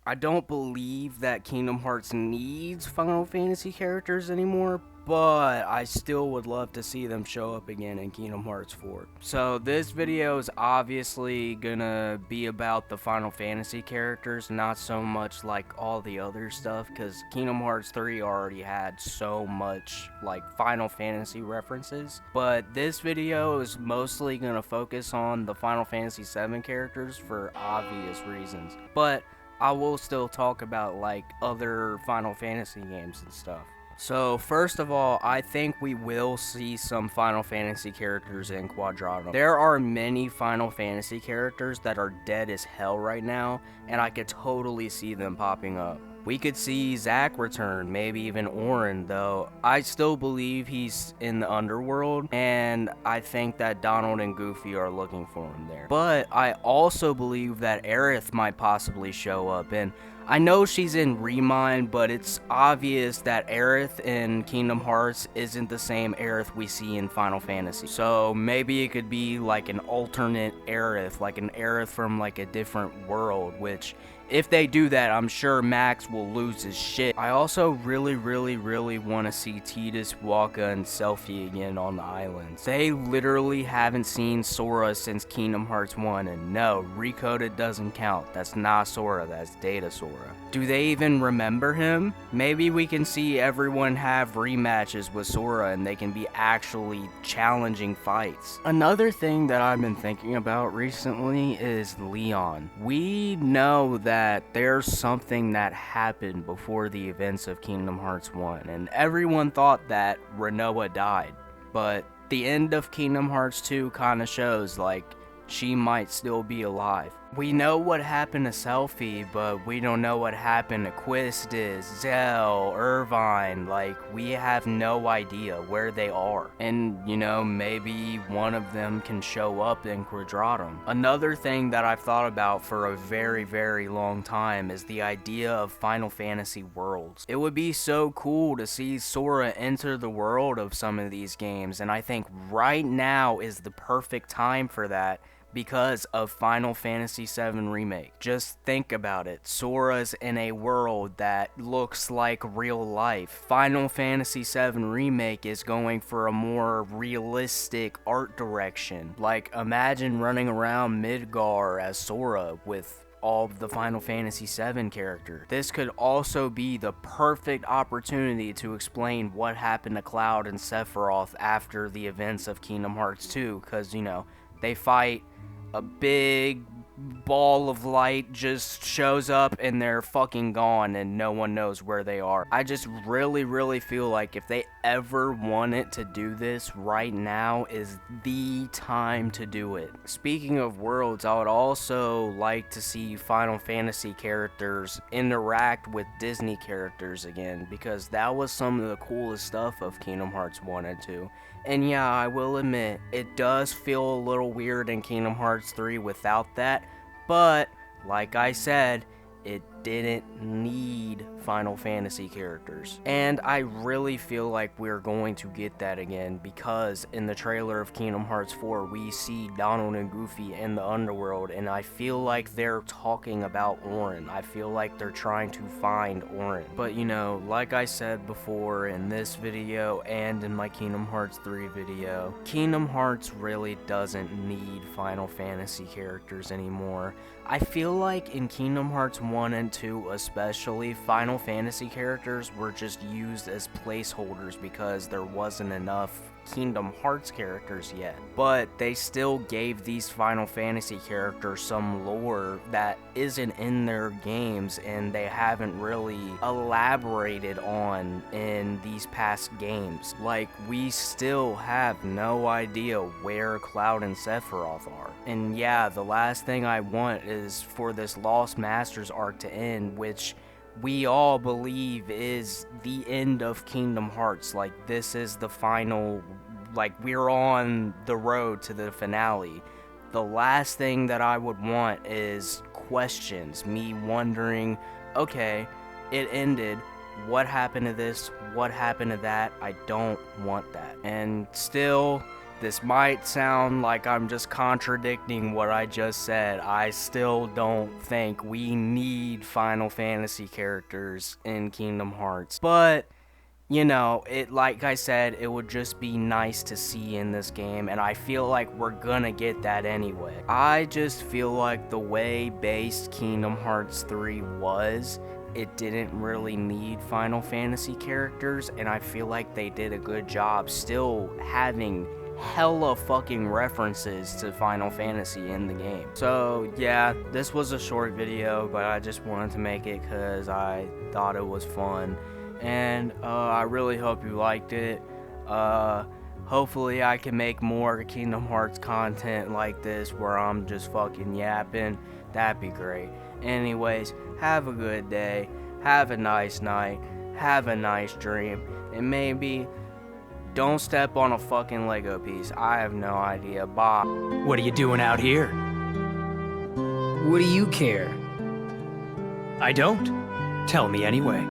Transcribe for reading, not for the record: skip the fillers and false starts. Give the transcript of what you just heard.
I don't believe that Kingdom Hearts needs Final Fantasy characters anymore, but I still would love to see them show up again in Kingdom Hearts 4. So this video is obviously gonna be about the Final Fantasy characters, not so much like all the other stuff, because Kingdom Hearts 3 already had so much like Final Fantasy references. But this video is mostly gonna focus on the Final Fantasy 7 characters for obvious reasons. But I will still talk about like other Final Fantasy games and stuff. So first of all, I think we will see some Final Fantasy characters in Quadratum. There are many Final Fantasy characters that are dead as hell right now, and I could totally see them popping up. We could see Zack return, maybe even Auron, though I still believe he's in the underworld, and I think that Donald and Goofy are looking for him there. But I also believe that Aerith might possibly show up, and I know she's in Remind, but it's obvious that Aerith in Kingdom Hearts isn't the same Aerith we see in Final Fantasy. So maybe it could be like an alternate Aerith, like an Aerith from like a different world, which if they do that, I'm sure Max will lose his shit. I also really want to see Tidus, Waka, and Selphie again on the islands. They literally haven't seen Sora since Kingdom Hearts 1, and no, Recoded doesn't count. That's not Sora, that's Data Sora. Do they even remember him? Maybe we can see everyone have rematches with Sora and they can be actually challenging fights. Another thing that I've been thinking about recently is Leon. We know that there's something that happened before the events of Kingdom Hearts 1, and everyone thought that Rinoa died, but the end of Kingdom Hearts 2 kinda shows like she might still be alive. We know what happened to Selphie, but we don't know what happened to Quistis, Zell, Irvine. Like, we have no idea where they are. And, you know, maybe one of them can show up in Quadratum. Another thing that I've thought about for a very long time is the idea of Final Fantasy worlds. It would be so cool to see Sora enter the world of some of these games, and I think right now is the perfect time for that, because of Final Fantasy VII Remake. Just think about it. Sora's in a world that looks like real life. Final Fantasy VII Remake is going for a more realistic art direction. Like, imagine running around Midgar as Sora with all of the Final Fantasy VII characters. This could also be the perfect opportunity to explain what happened to Cloud and Sephiroth after the events of Kingdom Hearts 2, because, you know, they fight, a big ball of light just shows up and they're fucking gone and no one knows where they are. I just really feel like if they ever wanted to do this, right now is the time to do it. Speaking of worlds, I would also like to see Final Fantasy characters interact with Disney characters again, because that was some of the coolest stuff of Kingdom Hearts 1 and 2. And yeah, I will admit, it does feel a little weird in Kingdom Hearts 3 without that, but like I said, it didn't need Final Fantasy characters. And I really feel like we're going to get that again, because in the trailer of Kingdom Hearts 4, we see Donald and Goofy in the underworld, and I feel like they're talking about Auron. I feel like they're trying to find Auron. But you know, like I said before in this video and in my Kingdom Hearts 3 video, Kingdom Hearts really doesn't need Final Fantasy characters anymore. I feel like in Kingdom Hearts 1 and 2 especially, Final Fantasy characters were just used as placeholders because there wasn't enough Kingdom Hearts characters yet. But they still gave these Final Fantasy characters some lore that isn't in their games, and they haven't really elaborated on in these past games. Like, we still have no idea where Cloud and Sephiroth are. And yeah, the last thing I want is for this Lost Masters arc to end, which we all believe is the end of Kingdom Hearts. Like, this is the final, like, we're on the road to the finale. The last thing that I would want is questions, me wondering, okay, it ended, what happened to this, what happened to that? I don't want that. And still, this might sound like I'm just contradicting what I just said. I still don't think we need Final Fantasy characters in Kingdom Hearts. But, you know, like I said, it would just be nice to see in this game, and I feel like we're gonna get that anyway. I just feel like the way base Kingdom Hearts 3 was, it didn't really need Final Fantasy characters, and I feel like they did a good job still having hella fucking references to Final Fantasy in the game. So yeah, this was a short video, but I just wanted to make it because I thought it was fun, and I really hope you liked it. Hopefully I can make more Kingdom Hearts content like this where I'm just fucking yapping. That'd be great. Anyways, have a good day, have a nice night, have a nice dream, and maybe don't step on a fucking Lego piece. I have no idea. Bye. What are you doing out here? What do you care? I don't. Tell me anyway.